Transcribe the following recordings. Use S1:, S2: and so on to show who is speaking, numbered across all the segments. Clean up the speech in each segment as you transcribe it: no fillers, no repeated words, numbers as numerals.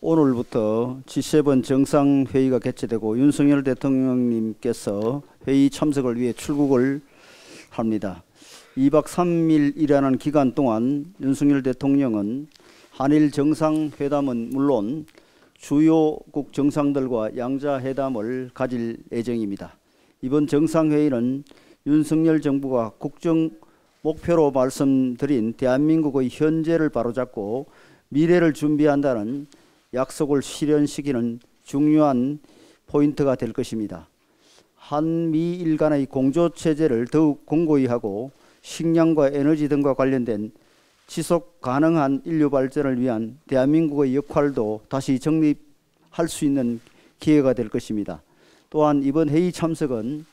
S1: 오늘부터 G7 정상회의가 개최되고 윤석열 대통령님께서 회의 참석을 위해 출국을 합니다. 2박 3일이라는 기간 동안 윤석열 대통령은 한일 정상회담은 물론 주요국 정상들과 양자회담을 가질 예정입니다. 이번 정상회의는 윤석열 정부가 국정 목표로 말씀드린 대한민국의 현재를 바로잡고 미래를 준비한다는 약속을 실현시키는 중요한 포인트가 될 것입니다. 한미일 간의 공조체제를 더욱 공고히 하고 식량과 에너지 등과 관련된 지속 가능한 인류 발전을 위한 대한민국의 역할도 다시 정립할 수 있는 기회가 될 것입니다. 또한 이번 회의 참석은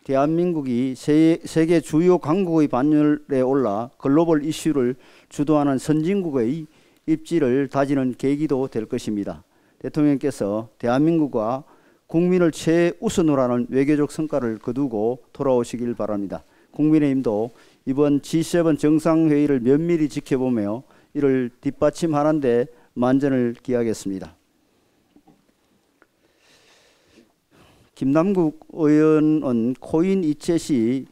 S1: 대한민국이 세계 주요 강국의 반열에 올라 글로벌 이슈를 주도하는 선진국의 입지를 다지는 계기도 될 것입니다. 대통령께서 대한민국과 국민을 최우선으로 하는 외교적 성과를 거두고 돌아오시길 바랍니다. 국민의힘도 이번 G7 정상회의를 면밀히 지켜보며 이를 뒷받침하는 데 만전을 기하겠습니다. 김남국 의원은 코인 이체 시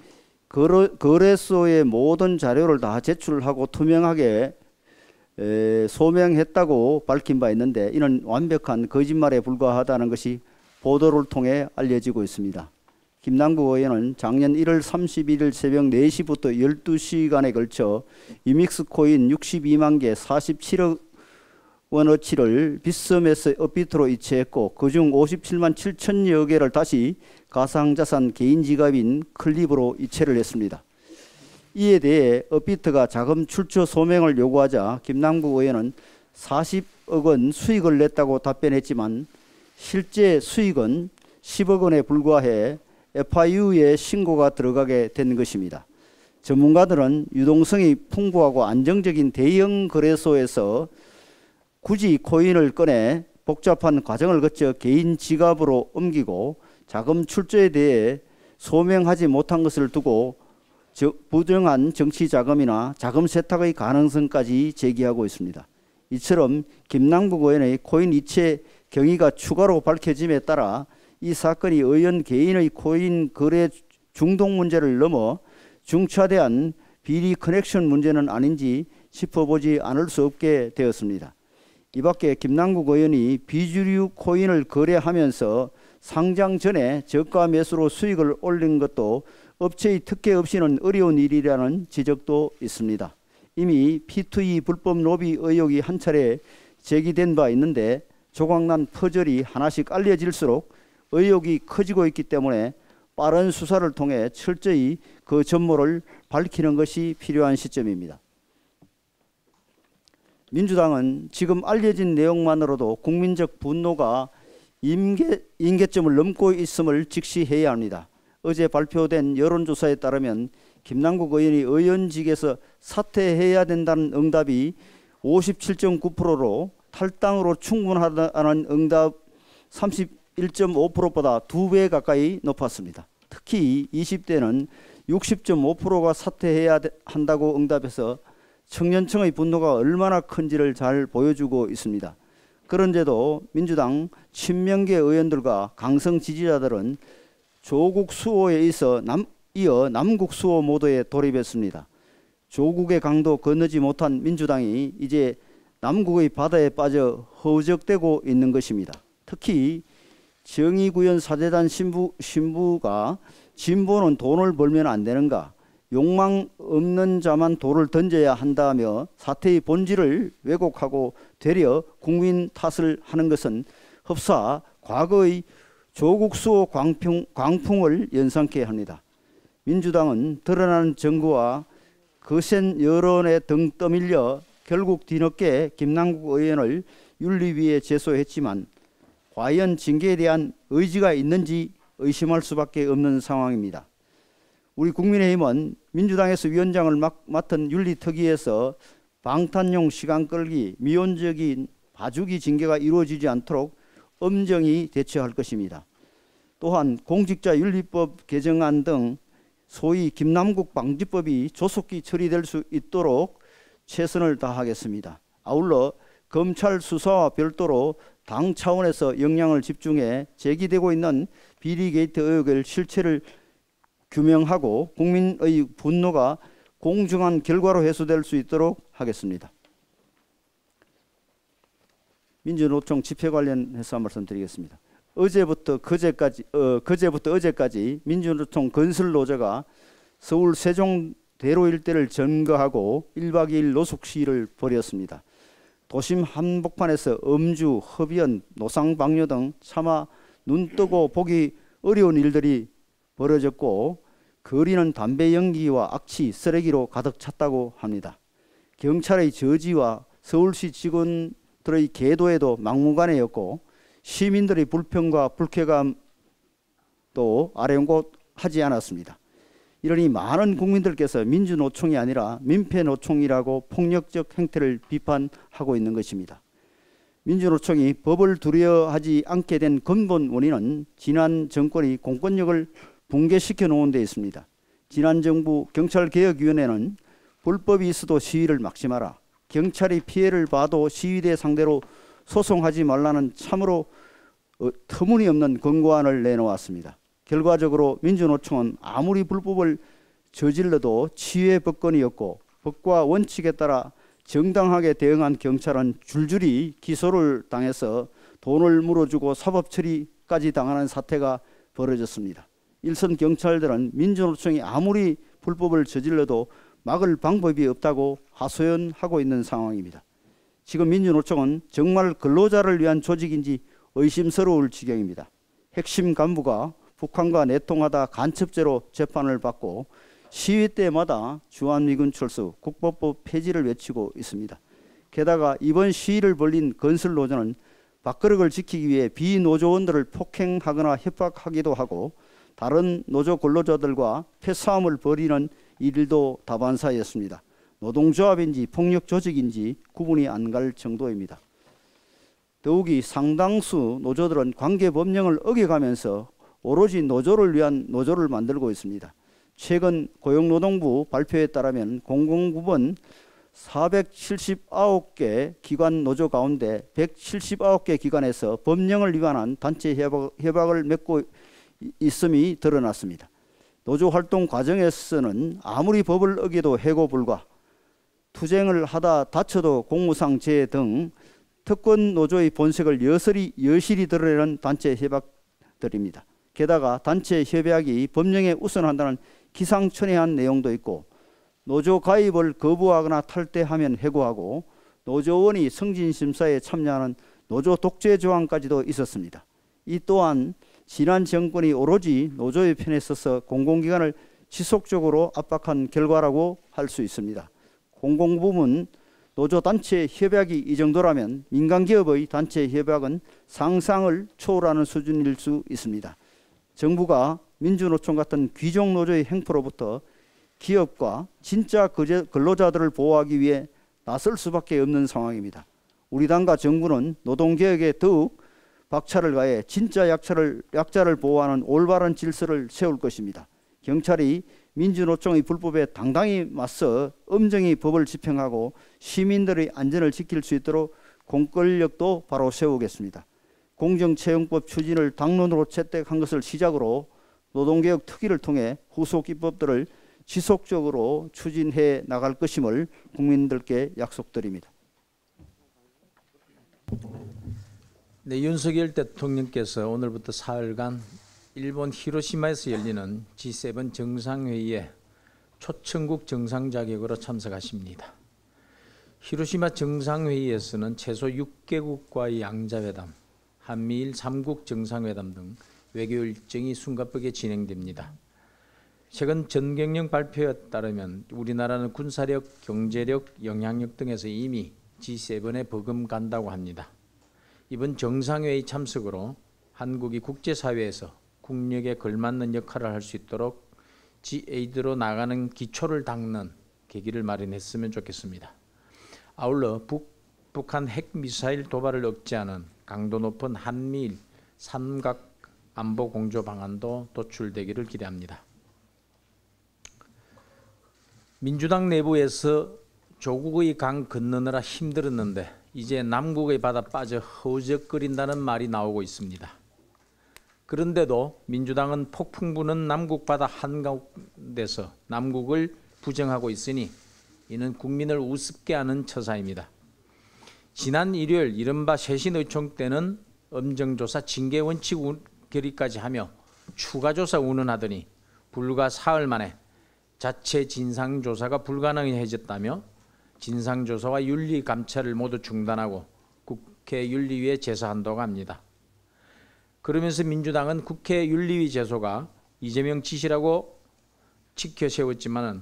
S1: 거래소의 모든 자료를 다 제출하고 투명하게 소명했다고 밝힌 바 있는데 이는 완벽한 거짓말에 불과하다는 것이 보도를 통해 알려지고 있습니다. 김남국 의원은 작년 1월 31일 새벽 4시부터 12시간에 걸쳐 유믹스 코인 62만 개 47억 원어치를 빗썸에서 업비트로 이체했고 그중 57만 7천여 개를 다시 가상자산 개인 지갑인 클립으로 이체를 했습니다. 이에 대해 업비트가 자금 출처 소명을 요구하자 김남국 의원은 40억 원 수익을 냈다고 답변했지만 실제 수익은 10억 원에 불과해 FIU에 신고가 들어가게 된 것입니다. 전문가들은 유동성이 풍부하고 안정적인 대형 거래소에서 굳이 코인을 꺼내 복잡한 과정을 거쳐 개인 지갑으로 옮기고 자금 출처에 대해 소명하지 못한 것을 두고 부정한 정치 자금이나 자금 세탁의 가능성까지 제기하고 있습니다. 이처럼 김남국 의원의 코인 이체 경위가 추가로 밝혀짐에 따라 이 사건이 의원 개인의 코인 거래 중독 문제를 넘어 중차대한 비리 커넥션 문제는 아닌지 짚어보지 않을 수 없게 되었습니다. 이 밖에 김남국 의원이 비주류 코인을 거래하면서 상장 전에 저가 매수로 수익을 올린 것도 업체의 특혜 없이는 어려운 일이라는 지적도 있습니다. 이미 P2E 불법 로비 의혹이 한 차례 제기된 바 있는데 조각난 퍼즐이 하나씩 알려질수록 의혹이 커지고 있기 때문에 빠른 수사를 통해 철저히 그 전모를 밝히는 것이 필요한 시점입니다. 민주당은 지금 알려진 내용만으로도 국민적 분노가 임계점을 넘고 있음을 직시해야 합니다. 어제 발표된 여론조사에 따르면 김남국 의원이 의원직에서 사퇴해야 된다는 응답이 57.9%로 탈당으로 충분하다는 응답 31.5%보다 2배 가까이 높았습니다. 특히 20대는 60.5%가 사퇴해야 한다고 응답해서 청년층의 분노가 얼마나 큰지를 잘 보여주고 있습니다. 그런데도 민주당 친명계 의원들과 강성 지지자들은 조국 수호에 이어 남국 수호 모드에 돌입했습니다. 조국의 강도 건너지 못한 민주당이 이제 남국의 바다에 빠져 허우적대고 있는 것입니다. 특히 정의구현 사재단 신부가 진보는 돈을 벌면 안 되는가, 욕망 없는 자만 돌을 던져야 한다며 사태의 본질을 왜곡하고 되려 국민 탓을 하는 것은 흡사 과거의 조국 수호 광풍을 연상케 합니다. 민주당은 드러나는 증거와 거센 여론에 등 떠밀려 결국 뒤늦게 김남국 의원을 윤리위에 제소했지만 과연 징계에 대한 의지가 있는지 의심할 수밖에 없는 상황입니다. 우리 국민의힘은 민주당에서 위원장을 맡은 윤리특위에서 방탄용 시간 끌기, 미온적인 봐주기 징계가 이루어지지 않도록 엄정히 대처할 것입니다. 또한 공직자윤리법 개정안 등 소위 김남국 방지법이 조속히 처리될 수 있도록 최선을 다하겠습니다. 아울러 검찰 수사와 별도로 당 차원에서 역량을 집중해 제기되고 있는 비리 게이트 의혹의 실체를 규명하고 국민의 분노가 공정한 결과로 해소될 수 있도록 하겠습니다. 민주노총 집회 관련해서 말씀드리겠습니다. 어제부터 어제까지 민주노총 건설노조가 서울 세종대로 일대를 점거하고 1박 2일 노숙 시위를 벌였습니다. 도심 한복판에서 음주, 흡연, 노상방뇨 등 차마 눈뜨고 보기 어려운 일들이 벌어졌고 거리는 담배 연기와 악취, 쓰레기로 가득 찼다고 합니다. 경찰의 저지와 서울시 직원들의 계도에도 막무가내였고 시민들의 불평과 불쾌감도 아랑곳하지 않았습니다. 이러니 많은 국민들께서 민주노총이 아니라 민폐노총이라고 폭력적 행태를 비판하고 있는 것입니다. 민주노총이 법을 두려워하지 않게 된 근본 원인은 지난 정권이 공권력을 붕괴시켜 놓은 데 있습니다. 지난 정부 경찰개혁위원회는 불법이 있어도 시위를 막지 마라, 경찰이 피해를 봐도 시위대 상대로 소송하지 말라는 참으로 터무니없는 권고안을 내놓았습니다. 결과적으로 민주노총은 아무리 불법을 저질러도 치유의 법권이었고 법과 원칙에 따라 정당하게 대응한 경찰은 줄줄이 기소를 당해서 돈을 물어주고 사법 처리까지 당하는 사태가 벌어졌습니다. 일선 경찰들은 민주노총이 아무리 불법을 저질러도 막을 방법이 없다고 하소연하고 있는 상황입니다. 지금 민주노총은 정말 근로자를 위한 조직인지 의심스러울 지경입니다. 핵심 간부가 북한과 내통하다 간첩죄로 재판을 받고 시위 때마다 주한미군 철수, 국법법 폐지를 외치고 있습니다. 게다가 이번 시위를 벌린 건설노조는 밥그릇을 지키기 위해 비노조원들을 폭행하거나 협박하기도 하고 다른 노조 근로자들과 패싸움을 벌이는 일도 다반사였습니다. 노동조합인지 폭력 조직인지 구분이 안 갈 정도입니다. 더욱이 상당수 노조들은 관계법령을 어겨가면서 오로지 노조를 위한 노조를 만들고 있습니다. 최근 고용노동부 발표에 따르면 공공부문 479개 기관 노조 가운데 179개 기관에서 법령을 위반한 단체 협약을 맺고 있음이 드러났습니다. 노조 활동 과정에서는 아무리 법을 어겨도 해고 불가, 투쟁을 하다 다쳐도 공무상 재해 등 특권 노조의 본색을 여실히 드러내는 단체 협약들입니다. 게다가 단체 협약이 법령에 우선한다는 기상천외한 내용도 있고 노조 가입을 거부하거나 탈퇴하면 해고하고 노조원이 승진심사에 참여하는 노조 독재 조항까지도 있었습니다. 이 또한 지난 정권이 오로지 노조의 편에 서서 공공기관을 지속적으로 압박한 결과라고 할 수 있습니다. 공공부문 노조단체 협약이 이 정도라면 민간기업의 단체 협약은 상상을 초월하는 수준일 수 있습니다. 정부가 민주노총 같은 귀족노조의 행포로부터 기업과 진짜 근로자들을 보호하기 위해 나설 수밖에 없는 상황입니다. 우리 당과 정부는 노동개혁에 더욱 박차를 가해 진짜 약자를 보호하는 올바른 질서를 세울 것입니다. 경찰이 민주노총의 불법에 당당히 맞서 엄정히 법을 집행하고 시민들의 안전을 지킬 수 있도록 공권력도 바로 세우겠습니다. 공정채용법 추진을 당론으로 채택한 것을 시작으로 노동개혁 특위를 통해 후속 입법들을 지속적으로 추진해 나갈 것임을 국민들께 약속드립니다.
S2: 네, 윤석열 대통령께서 오늘부터 사흘간 일본 히로시마에서 열리는 G7 정상회의에 초청국 정상 자격으로 참석하십니다. 히로시마 정상회의에서는 최소 6개국과의 양자회담, 한미일 3국 정상회담 등 외교 일정이 숨가쁘게 진행됩니다. 최근 전경련 발표에 따르면 우리나라는 군사력, 경제력, 영향력 등에서 이미 G7에 버금간다고 합니다. 이번 정상회의 참석으로 한국이 국제사회에서 국력에 걸맞는 역할을 할 수 있도록 G8로 나가는 기초를 닦는 계기를 마련했으면 좋겠습니다. 아울러 북한 핵미사일 도발을 억제하는 강도 높은 한미일 삼각 안보 공조 방안도 도출되기를 기대합니다. 민주당 내부에서 조국의 강 건너느라 힘들었는데 이제 남국의 바다 빠져 허우적거린다는 말이 나오고 있습니다. 그런데도 민주당은 폭풍 부는 남국 바다 한가운데서 남국을 부정하고 있으니 이는 국민을 우습게 하는 처사입니다. 지난 일요일 이른바 쇄신의총 때는 엄정조사 징계원칙 결의까지 하며 추가조사 운운하더니 불과 사흘 만에 자체 진상조사가 불가능해졌다며 진상조사와 윤리감찰을 모두 중단하고 국회 윤리위에 제소한다고 합니다. 그러면서 민주당은 국회 윤리위 제소가 이재명 지시라고 지켜세웠지만은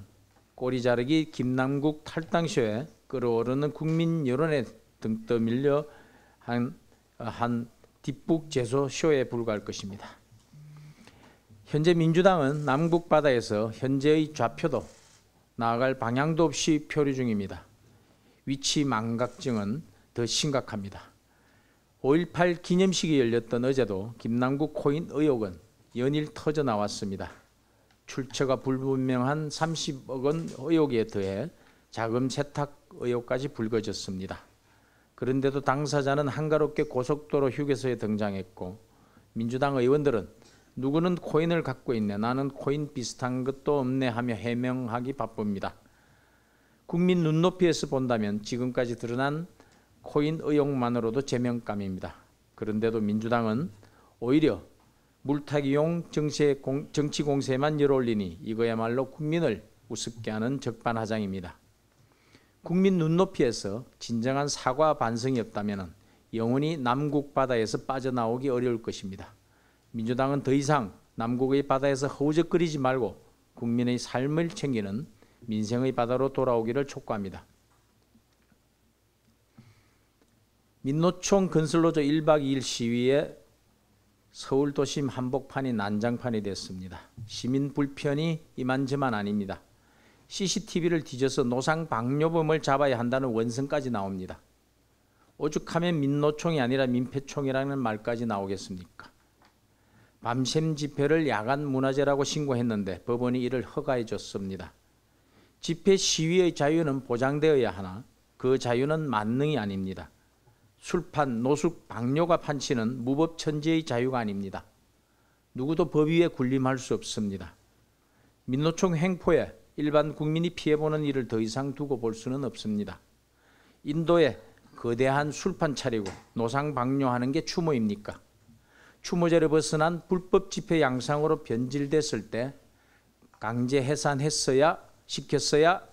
S2: 꼬리 자르기 김남국 탈당쇼에 끌어오르는 국민 여론에 등 떠밀려 한 뒷북 제소 쇼에 불과할 것입니다. 현재 민주당은 남국 바다에서 현재의 좌표도 나아갈 방향도 없이 표류 중입니다. 위치 망각증은 더 심각합니다. 5.18 기념식이 열렸던 어제도 김남국 코인 의혹은 연일 터져 나왔습니다. 출처가 불분명한 30억 원 의혹에 더해 자금 세탁 의혹까지 불거졌습니다. 그런데도 당사자는 한가롭게 고속도로 휴게소에 등장했고 민주당 의원들은 누구는 코인을 갖고 있네, 나는 코인 비슷한 것도 없네 하며 해명하기 바쁩니다. 국민 눈높이에서 본다면 지금까지 드러난 코인 의혹만으로도 제명감입니다. 그런데도 민주당은 오히려 물타기용 정치 공세만 열올리니 이거야말로 국민을 우습게 하는 적반하장입니다. 국민 눈높이에서 진정한 사과 반성이 없다면 영원히 남국 바다에서 빠져나오기 어려울 것입니다. 민주당은 더 이상 남국의 바다에서 허우적거리지 말고 국민의 삶을 챙기는 민생의 바다로 돌아오기를 촉구합니다. 민노총 건설노조 1박 2일 시위에 서울 도심 한복판이 난장판이 됐습니다. 시민 불편이 이만저만 아닙니다. CCTV를 뒤져서 노상 방뇨범을 잡아야 한다는 원성까지 나옵니다. 오죽하면 민노총이 아니라 민폐총이라는 말까지 나오겠습니까? 밤샘 집회를 야간 문화재라고 신고했는데 법원이 이를 허가해 줬습니다. 집회 시위의 자유는 보장되어야 하나 그 자유는 만능이 아닙니다. 술판, 노숙, 방뇨가 판치는 무법천지의 자유가 아닙니다. 누구도 법 위에 군림할 수 없습니다. 민노총 횡포에 일반 국민이 피해보는 일을 더 이상 두고 볼 수는 없습니다. 인도에 거대한 술판 차리고 노상 방뇨하는 게 추모입니까? 추모제를 벗어난 불법 집회 양상으로 변질됐을 때 강제 해산했어야 시켰어야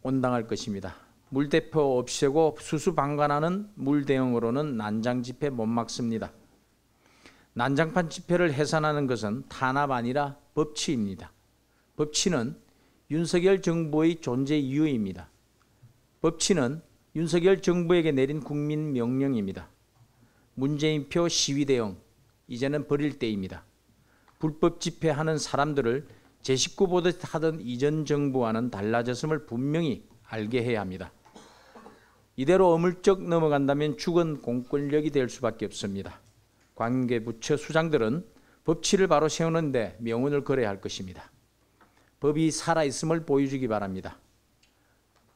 S2: 온당할 것입니다. 물대포 없애고 수수방관하는 물대응으로는 난장 집회 못 막습니다. 난장판 집회를 해산하는 것은 탄압 아니라 법치입니다. 법치는 윤석열 정부의 존재 이유입니다. 법치는 윤석열 정부에게 내린 국민 명령입니다. 문재인표 시위 대응, 이제는 버릴 때입니다. 불법 집회하는 사람들을 제 식구 보듯 하던 이전 정부와는 달라졌음을 분명히 알게 해야 합니다. 이대로 어물쩍 넘어간다면 죽은 공권력이 될 수밖에 없습니다. 관계부처 수장들은 법치를 바로 세우는데 명운을 걸어야 할 것입니다. 법이 살아있음을 보여주기 바랍니다.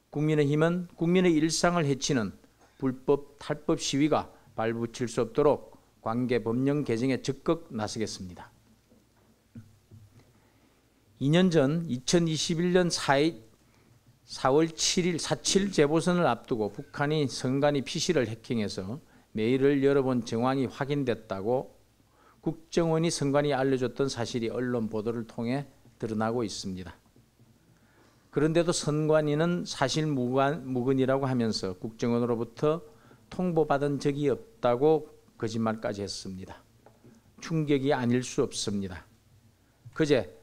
S2: 국민의힘은 국민의 일상을 해치는 불법 탈법 시위가 발붙일 수 없도록 관계법령 개정에 적극 나서겠습니다. 2년 전 2021년 4월 7일 4.7 재보선을 앞두고 북한이 선관위 PC를 해킹해서 메일을 여러 번 정황이 확인됐다고 국정원이 선관위에 알려줬던 사실이 언론 보도를 통해 드러나고 있습니다. 그런데도 선관위는 사실 무근이라고 하면서 국정원으로부터 통보받은 적이 없다고 거짓말까지 했습니다. 충격이 아닐 수 없습니다. 그제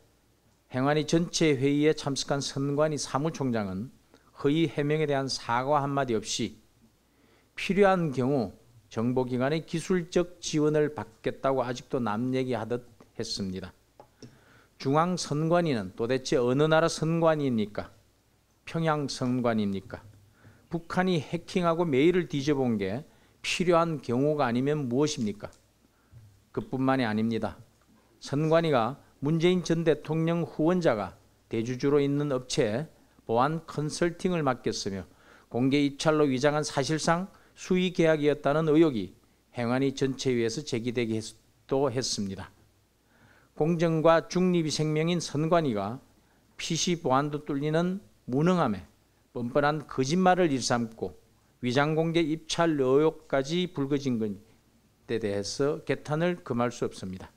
S2: 행안위 전체 회의에 참석한 선관위 사무총장은 허위 해명에 대한 사과 한마디 없이 필요한 경우 정보기관의 기술적 지원을 받겠다고 아직도 남 얘기하듯 했습니다. 중앙선관위는 도대체 어느 나라 선관위입니까? 평양 선관위입니까? 북한이 해킹하고 메일을 뒤져본 게 필요한 경우가 아니면 무엇입니까? 그뿐만이 아닙니다. 선관위가 문재인 전 대통령 후원자가 대주주로 있는 업체에 보안 컨설팅을 맡겼으며 공개 입찰로 위장한 사실상 수의 계약이었다는 의혹이 행안위 전체위에서 제기되기도 했습니다. 공정과 중립이 생명인 선관위가 PC 보안도 뚫리는 무능함에 뻔뻔한 거짓말을 일삼고 위장공개 입찰 의혹까지 불거진 것에 대해서 개탄을 금할 수 없습니다.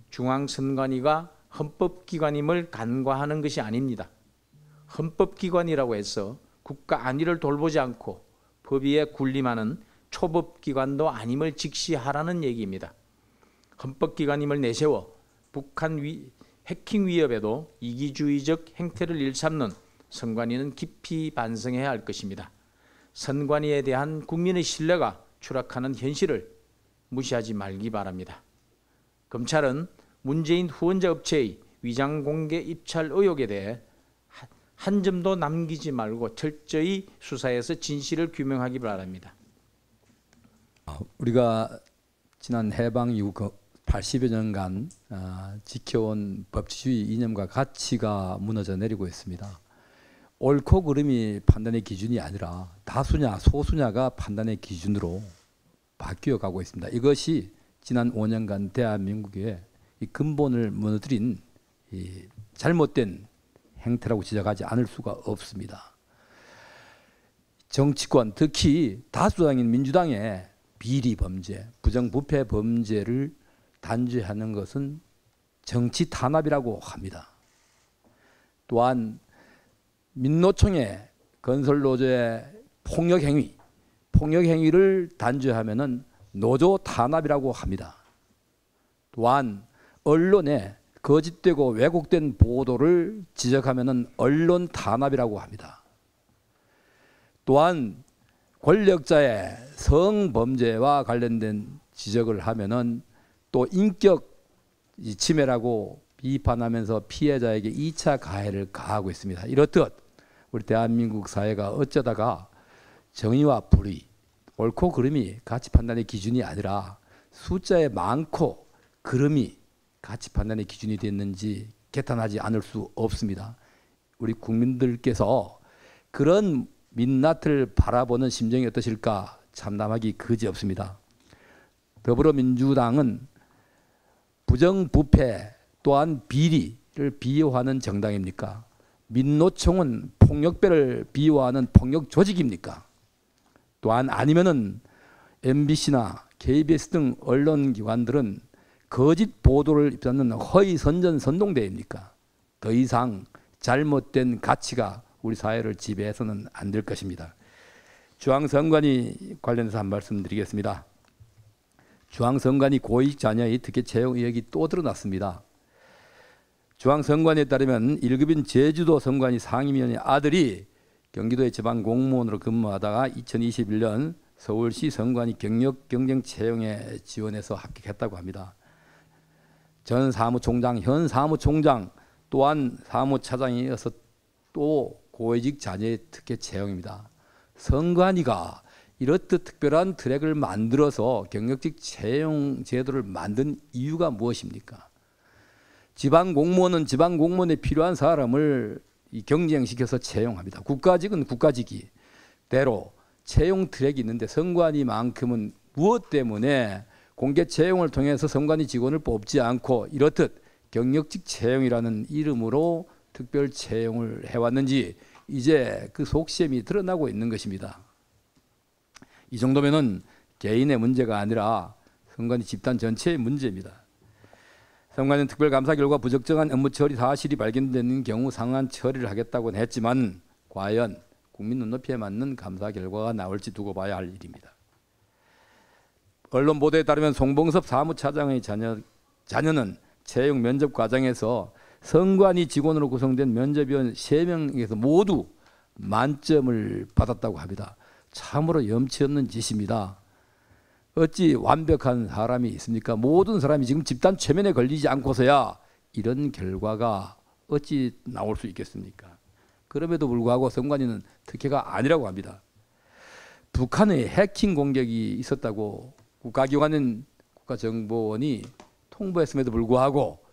S2: 중앙선관위가 헌법기관임을 간과하는 것이 아닙니다. 헌법기관이라고 해서 국가 안위를 돌보지 않고 법위에 군림하는 초법기관도 아님을 직시하라는 얘기입니다. 헌법기관임을 내세워 북한 해킹 위협에도 이기주의적 행태를 일삼는 선관위는 깊이 반성해야 할 것입니다. 선관위에 대한 국민의 신뢰가 추락하는 현실을 무시하지 말기 바랍니다. 검찰은 문재인 후원자 업체의 위장공개 입찰 의혹에 대해 한 점도 남기지 말고 철저히 수사해서 진실을 규명하기 바랍니다.
S3: 우리가 지난 해방 이후 80여 년간 지켜온 법치주의 이념과 가치가 무너져 내리고 있습니다. 옳고 그름이 판단의 기준이 아니라 다수냐 소수냐가 판단의 기준으로 바뀌어 가고 있습니다. 이것이 지난 5년간 대한민국의 이 근본을 무너뜨린 이 잘못된 행태라고 지적하지 않을 수가 없습니다. 정치권, 특히 다수당인 민주당의 비리 범죄, 부정부패 범죄를 단죄하는 것은 정치 탄압이라고 합니다. 또한 민노총의 건설노조의 폭력행위를 단죄하면은 노조 탄압이라고 합니다. 또한 언론에 거짓되고 왜곡된 보도를 지적하면은 언론 탄압이라고 합니다. 또한 권력자의 성범죄와 관련된 지적을 하면은 또 인격 침해라고 비판하면서 피해자에게 2차 가해를 가하고 있습니다. 이렇듯 우리 대한민국 사회가 어쩌다가 정의와 불의, 옳고 그름이 가치 판단의 기준이 아니라 숫자에 많고 그름이 가치 판단의 기준이 됐는지 개탄하지 않을 수 없습니다. 우리 국민들께서 그런 민낯을 바라보는 심정이 어떠실까 참담하기 그지없습니다. 더불어민주당은 부정부패 또한 비리를 비호하는 정당입니까? 민노총은 폭력배를 비호하는 폭력 조직입니까? 또한 아니면은 MBC나 KBS 등 언론기관들은 거짓 보도를 입수하는 허위 선전 선동대입니까? 더 이상 잘못된 가치가 우리 사회를 지배해서는 안 될 것입니다. 중앙선관위 관련해서 한 말씀 드리겠습니다. 중앙선관위 고위직 자녀의 특혜 채용 의혹이 또 드러났습니다. 중앙선관위에 따르면 1급인 제주도 선관위 상임위원의 아들이 경기도의 지방 공무원으로 근무하다가 2021년 서울시 선관위 경력 경쟁 채용에 지원해서 합격했다고 합니다. 전 사무총장, 현 사무총장 또한 사무차장에 이어서 또 고위직 자녀의 특혜 채용입니다. 선관위가 이렇듯 특별한 트랙을 만들어서 경력직 채용 제도를 만든 이유가 무엇입니까? 지방 공무원은 지방 공무원에 필요한 사람을 경쟁시켜서 채용합니다. 국가직은 국가직이 대로 채용 트랙이 있는데 선관위만큼은 무엇 때문에 공개 채용을 통해서 선관위 직원을 뽑지 않고 이렇듯 경력직 채용이라는 이름으로 특별 채용을 해왔는지 이제 그 속셈이 드러나고 있는 것입니다. 이 정도면은 개인의 문제가 아니라 선관위 집단 전체의 문제입니다. 선관위는 특별감사 결과 부적정한 업무 처리 사실이 발견되는 경우 상한 처리를 하겠다고는 했지만 과연 국민 눈높이에 맞는 감사 결과가 나올지 두고 봐야 할 일입니다. 언론 보도에 따르면 송봉섭 사무차장의 자녀는 채용 면접 과정에서 선관위 직원으로 구성된 면접위원 3명에서 모두 만점을 받았다고 합니다. 참으로 염치 없는 짓입니다. 어찌 완벽한 사람이 있습니까? 모든 사람이 지금 집단 최면에 걸리지 않고서야 이런 결과가 어찌 나올 수 있겠습니까? 그럼에도 불구하고 선관위는 특혜가 아니라고 합니다. 북한의 해킹 공격이 있었다고 국가기관인 국가정보원이 통보했음에도 불구하고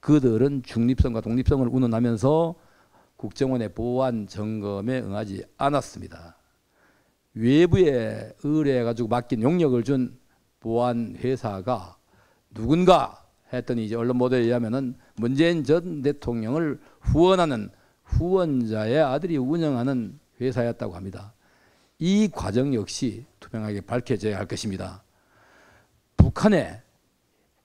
S3: 그들은 중립성과 독립성을 운운하면서 국정원의 보안 점검에 응하지 않았습니다. 외부에 의뢰해가지고 맡긴 용역을 준 보안 회사가 누군가 했더니 이제 언론 보도에 의하면은 문재인 전 대통령을 후원하는 후원자의 아들이 운영하는 회사였다고 합니다. 이 과정 역시 투명하게 밝혀져야 할 것입니다. 북한의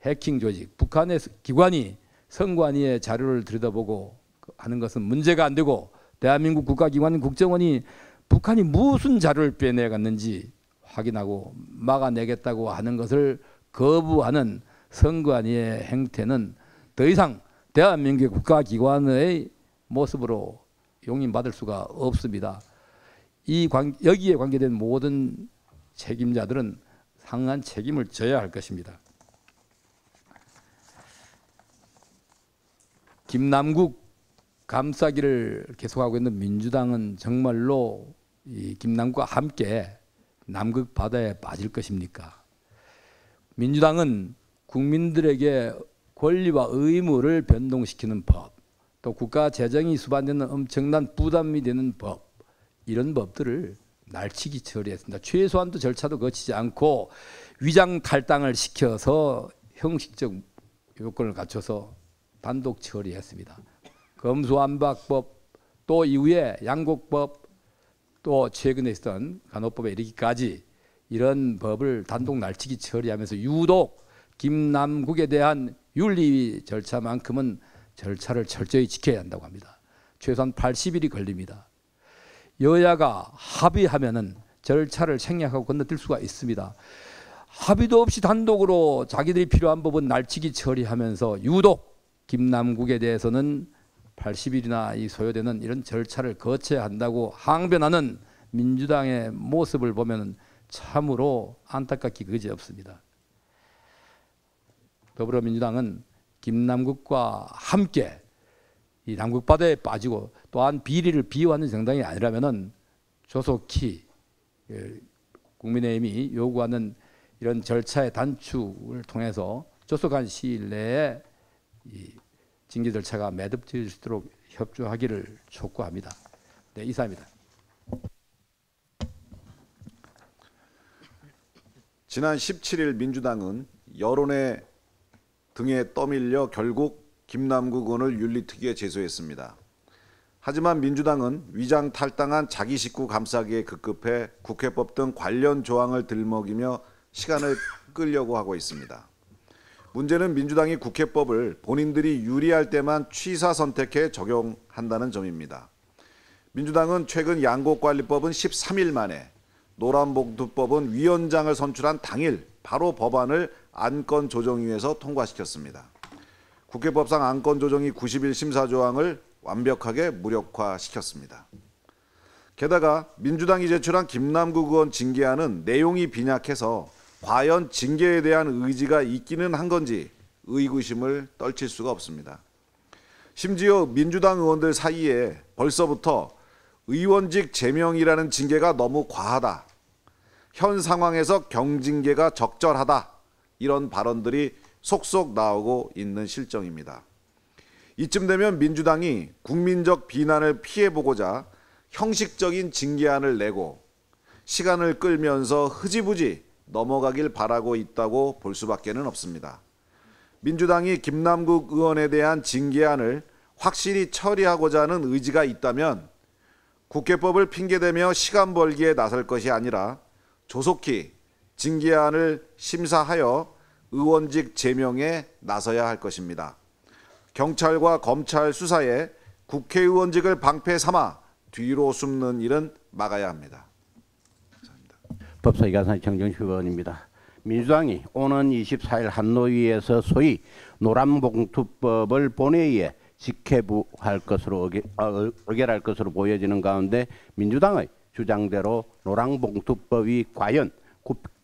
S3: 해킹 조직, 북한의 기관이 선관위의 자료를 들여다보고 하는 것은 문제가 안 되고, 대한민국 국가기관 국정원이 북한이 무슨 자료를 빼내갔는지 확인하고 막아내겠다고 하는 것을 거부하는 선관위의 행태는 더 이상 대한민국의 국가기관의 모습으로 용인받을 수가 없습니다. 여기에 관계된 모든 책임자들은 상한 책임을 져야 할 것입니다. 김남국 감싸기를 계속하고 있는 민주당은 정말로 이 김남국과 함께 남극 바다에 빠질 것입니까? 민주당은 국민들에게 권리와 의무를 변동시키는 법, 또 국가 재정이 수반되는 엄청난 부담이 되는 법, 이런 법들을 날치기 처리했습니다. 최소한도 절차도 거치지 않고 위장 탈당을 시켜서 형식적 요건을 갖춰서 단독 처리했습니다. 검수완박법, 또 이후에 양곡법, 또 최근에 있었던 간호법에 이르기까지 이런 법을 단독 날치기 처리하면서 유독 김남국에 대한 윤리 절차만큼은 절차를 철저히 지켜야 한다고 합니다. 최소한 80일이 걸립니다. 여야가 합의하면은 절차를 생략하고 건너뛸 수가 있습니다. 합의도 없이 단독으로 자기들이 필요한 법은 날치기 처리하면서 유독 김남국에 대해서는 80일이나 소요되는 이런 절차를 거쳐야 한다고 항변하는 민주당의 모습을 보면 참으로 안타깝기 그지없습니다. 더불어민주당은 김남국과 함께 이 남극바다에 빠지고 또한 비리를 비호하는 정당이 아니라면은 조속히 국민의힘이 요구하는 이런 절차의 단축을 통해서 조속한 시일 내에 이 징계 절차가 매듭질 수 있도록 협조하기를 촉구합니다. 네, 이상입니다.
S4: 지난 17일 민주당은 여론의 등에 떠밀려 결국 김남국 의원을 윤리특위에 제소했습니다. 하지만 민주당은 위장 탈당한 자기 식구 감싸기에 급급해 국회법 등 관련 조항을 들먹이며 시간을 끌려고 하고 있습니다. 문제는 민주당이 국회법을 본인들이 유리할 때만 취사 선택해 적용한다는 점입니다. 민주당은 최근 양곡관리법은 13일 만에, 노란봉투법은 위원장을 선출한 당일 바로 법안을 안건조정위에서 통과시켰습니다. 국회법상 안건조정위 90일 심사조항을 완벽하게 무력화시켰습니다. 게다가 민주당이 제출한 김남국 의원 징계안은 내용이 빈약해서 과연 징계에 대한 의지가 있기는 한 건지 의구심을 떨칠 수가 없습니다. 심지어 민주당 의원들 사이에 벌써부터 의원직 제명이라는 징계가 너무 과하다, 현 상황에서 경징계가 적절하다, 이런 발언들이 속속 나오고 있는 실정입니다. 이쯤 되면 민주당이 국민적 비난을 피해보고자 형식적인 징계안을 내고 시간을 끌면서 흐지부지 넘어가길 바라고 있다고 볼 수밖에는 없습니다. 민주당이 김남국 의원에 대한 징계안을 확실히 처리하고자 하는 의지가 있다면 국회법을 핑계대며 시간 벌기에 나설 것이 아니라 조속히 징계안을 심사하여 의원직 제명에 나서야 할 것입니다. 경찰과 검찰 수사에 국회의원직을 방패 삼아 뒤로 숨는 일은 막아야 합니다. 감사합니다.
S5: 법사위가산 정정식 의원입니다. 민주당이 오는 24일 한노위에서 소위 노란봉투법을 본회의에 직회부할 것으로 의결할 것으로 보여지는 가운데 민주당의 주장대로 노란봉투법이 과연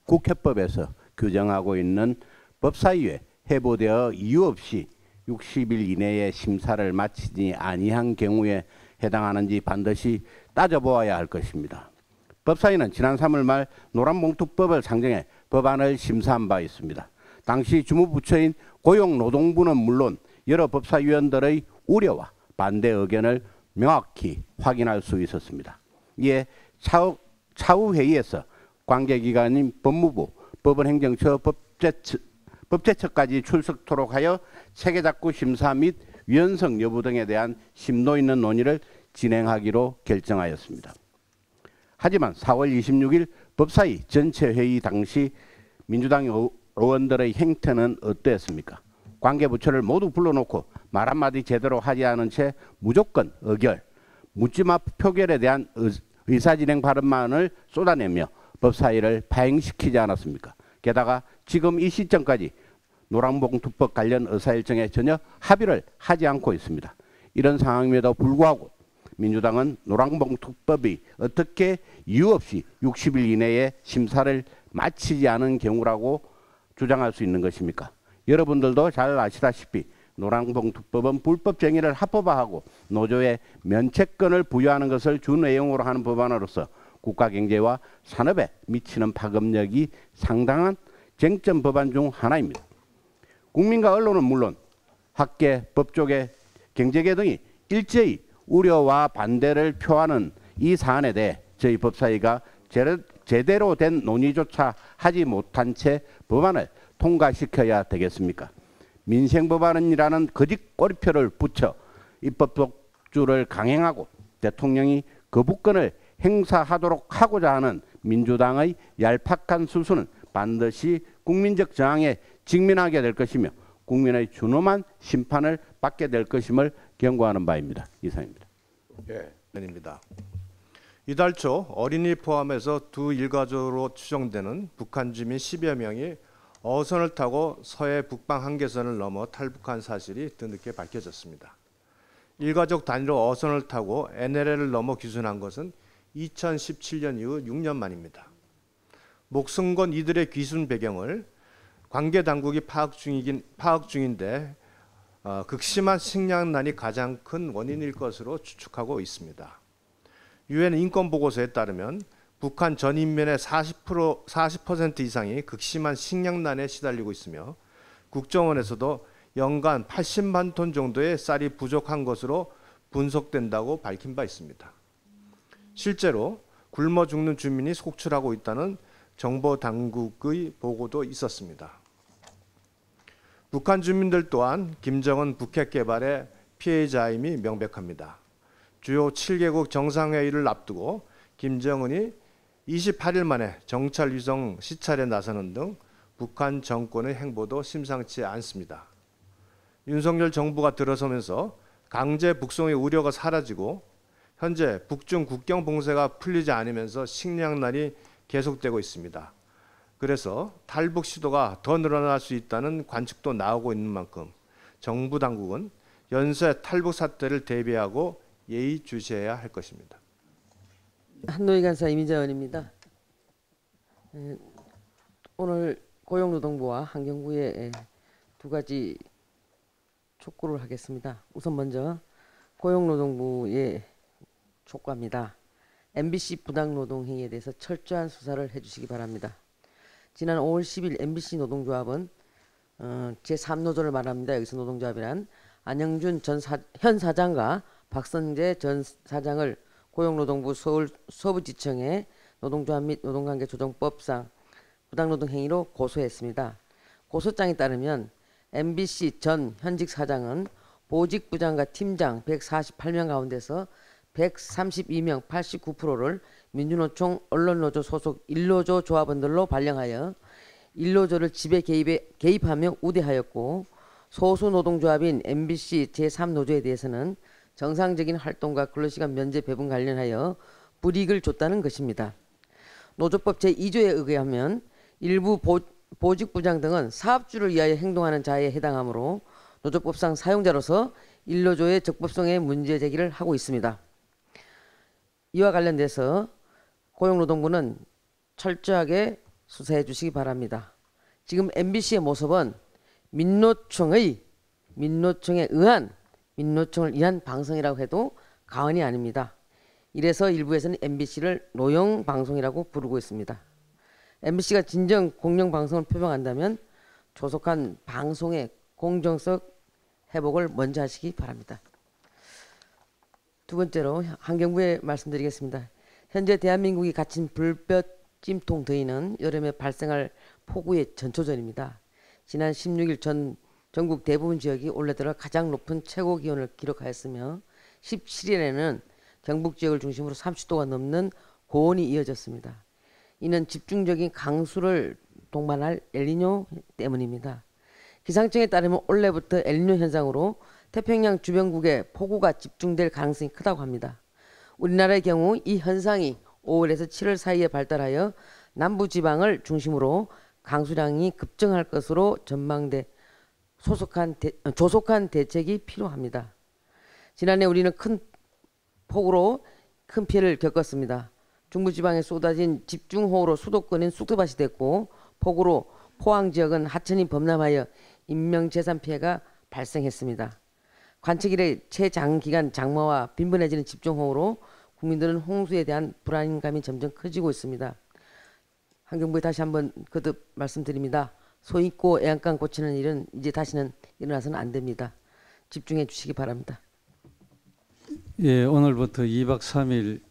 S5: 국회법에서 규정하고 있는 법사위에 회부되어 이유 없이 60일 이내에 심사를 마치지 아니한 경우에 해당하는지 반드시 따져보아야 할 것입니다. 법사위는 지난 3월 말 노란봉투법을 상정해 법안을 심사한 바 있습니다. 당시 주무부처인 고용노동부는 물론 여러 법사위원들의 우려와 반대 의견을 명확히 확인할 수 있었습니다. 이에 차후 차후 회의에서 관계기관인 법무부, 법원행정처, 법제처까지 출석토록 하여 체계작구 심사 및 위헌성 여부 등에 대한 심도 있는 논의를 진행하기로 결정하였습니다. 하지만 4월 26일 법사위 전체 회의 당시 민주당 의원들의 행태는 어떠했습니까? 관계부처를 모두 불러놓고 말 한마디 제대로 하지 않은 채 무조건 의결, 묻지마 표결에 대한 의사진행 발언만을 쏟아내며 법사위를 파행시키지 않았습니까? 게다가 지금 이 시점까지 노란봉투법 관련 의사일정에 전혀 합의를 하지 않고 있습니다. 이런 상황임에도 불구하고 민주당은 노란봉투법이 어떻게 이유 없이 60일 이내에 심사를 마치지 않은 경우라고 주장할 수 있는 것입니까? 여러분들도 잘 아시다시피 노란봉투법은 불법쟁이를 합법화하고 노조의 면책권을 부여하는 것을 주 내용으로 하는 법안으로서 국가경제와 산업에 미치는 파급력이 상당한 쟁점 법안 중 하나입니다. 국민과 언론은 물론 학계, 법조계, 경제계 등이 일제히 우려와 반대를 표하는 이 사안에 대해 저희 법사위가 제대로 된 논의조차 하지 못한 채 법안을 통과시켜야 되겠습니까? 민생법안이라는 거짓 꼬리표를 붙여 입법 독주를 강행하고 대통령이 거부권을 행사하도록 하고자 하는 민주당의 얄팍한 수수는 반드시 국민적 저항에 직면하게 될 것이며 국민의 준엄한 심판을 받게 될 것임을 경고하는 바입니다. 이상입니다.
S6: 예, 입니다. 이달 초 어린이 포함해서 두 일가족으로 추정되는 북한 주민 10여 명이 어선을 타고 서해 북방 한계선을 넘어 탈북한 사실이 뒤늦게 밝혀졌습니다. 일가족 단위로 어선을 타고 NLL을 넘어 귀순한 것은 2017년 이후 6년 만입니다. 목숨건 이들의 귀순 배경을 관계 당국이 파악 중인데 극심한 식량난이 가장 큰 원인일 것으로 추측하고 있습니다. 유엔 인권보고서에 따르면 북한 전 인민의 40% 이상이 극심한 식량난에 시달리고 있으며 국정원에서도 연간 80만 톤 정도의 쌀이 부족한 것으로 분석된다고 밝힌 바 있습니다. 실제로 굶어 죽는 주민이 속출하고 있다는 정보 당국의 보고도 있었습니다. 북한 주민들 또한 김정은 북핵 개발의 피해자임이 명백합니다. 주요 7개국 정상회의를 앞두고 김정은이 28일 만에 정찰 위성 시찰에 나서는 등 북한 정권의 행보도 심상치 않습니다. 윤석열 정부가 들어서면서 강제 북송의 우려가 사라지고 현재 북중 국경 봉쇄가 풀리지 않으면서 식량난이 계속되고 있습니다. 그래서 탈북 시도가 더 늘어날 수 있다는 관측도 나오고 있는 만큼 정부 당국은 연쇄 탈북 사태를 대비하고 예의주시해야 할 것입니다.
S7: 한노희 간사 이민자 의원입니다. 오늘 고용노동부와 환경부에 두 가지 촉구를 하겠습니다. 우선 먼저 고용노동부의 촉구합니다. MBC 부당노동행위에 대해서 철저한 수사를 해주시기 바랍니다. 지난 5월 10일 MBC 노동조합은 제3노조를 말합니다. 여기서 노동조합이란 안영준 현 사장과 박선재 전 사장을 고용노동부 서울 서부지청에 노동조합 및 노동관계조정법상 부당노동행위로 고소했습니다. 고소장에 따르면 MBC 전 현직 사장은 보직부장과 팀장 148명 가운데서 132명 89%를 민주노총 언론노조 소속 1노조 조합원들로 발령하여 1노조를 지배 개입하며 우대하였고 소수노동조합인 MBC 제3노조에 대해서는 정상적인 활동과 근로시간 면제 배분 관련하여 불이익을 줬다는 것입니다. 노조법 제2조에 의하면 일부 보직부장 등은 사업주를 위하여 행동하는 자에 해당하므로 노조법상 사용자로서 1노조의 적법성에 문제 제기를 하고 있습니다. 이와 관련돼서 고용노동부는 철저하게 수사해 주시기 바랍니다. 지금 MBC의 모습은 민노총에 의한 민노총을 위한 방송이라고 해도 과언이 아닙니다. 이래서 일부에서는 MBC를 노영 방송이라고 부르고 있습니다. MBC가 진정 공영 방송을 표방한다면 조속한 방송의 공정성 회복을 먼저 하시기 바랍니다. 두 번째로 환경부에 말씀드리겠습니다. 현재 대한민국이 갇힌 불볕 찜통 더위는 여름에 발생할 폭우의 전초전입니다. 지난 16일 전국 대부분 지역이 올해 들어 가장 높은 최고 기온을 기록하였으며 17일에는 경북 지역을 중심으로 30도가 넘는 고온이 이어졌습니다. 이는 집중적인 강수를 동반할 엘니뇨 때문입니다. 기상청에 따르면 올해부터 엘니뇨 현상으로 태평양 주변국에 폭우가 집중될 가능성이 크다고 합니다. 우리나라의 경우 이 현상이 5월에서 7월 사이에 발달하여 남부지방을 중심으로 강수량이 급증할 것으로 전망돼 조속한 대책이 필요합니다. 지난해 우리는 큰 폭우로 큰 피해를 겪었습니다. 중부지방에 쏟아진 집중호우로 수도권은 쑥대밭이 됐고 폭우로 포항 지역은 하천이 범람하여 인명재산 피해가 발생했습니다. 관측 이래 최장기간 장마와 빈번해지는 집중호우로 국민들은 홍수에 대한 불안감이 점점 커지고 있습니다. 환경부에 다시 한번 거듭 말씀드립니다. 소 잊고 애양간 고치는 일은 이제 다시는 일어나서는 안 됩니다. 집중해 주시기 바랍니다.
S8: 예, 오늘부터 2박 3일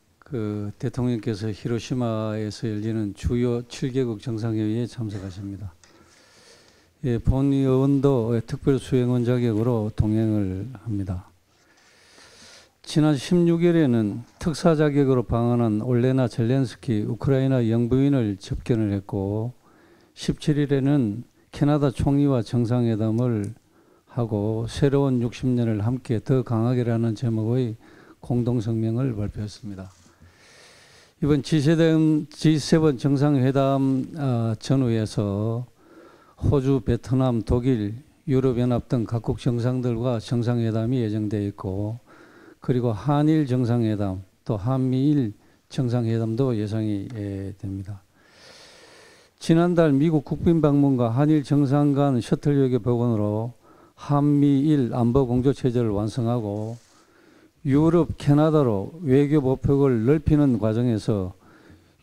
S8: 대통령께서 히로시마에서 열리는 주요 7개국 정상회의에 참석하십니다. 예, 본 의원도 특별 수행원 자격으로 동행을 합니다. 지난 16일에는 특사 자격으로 방한한 올레나 젤렌스키 우크라이나 영부인을 접견을 했고 17일에는 캐나다 총리와 정상회담을 하고 새로운 60년을 함께 더 강하게라는 제목의 공동성명을 발표했습니다. 이번 G7 정상회담 전후에서 호주, 베트남, 독일, 유럽연합 등 각국 정상들과 정상회담이 예정되어 있고 그리고 한일 정상회담 또 한미일 정상회담도 예상이 됩니다. 지난달 미국 국빈 방문과 한일 정상 간 셔틀 외교 복원으로 한미일 안보 공조 체제를 완성하고 유럽, 캐나다로 외교 보폭을 넓히는 과정에서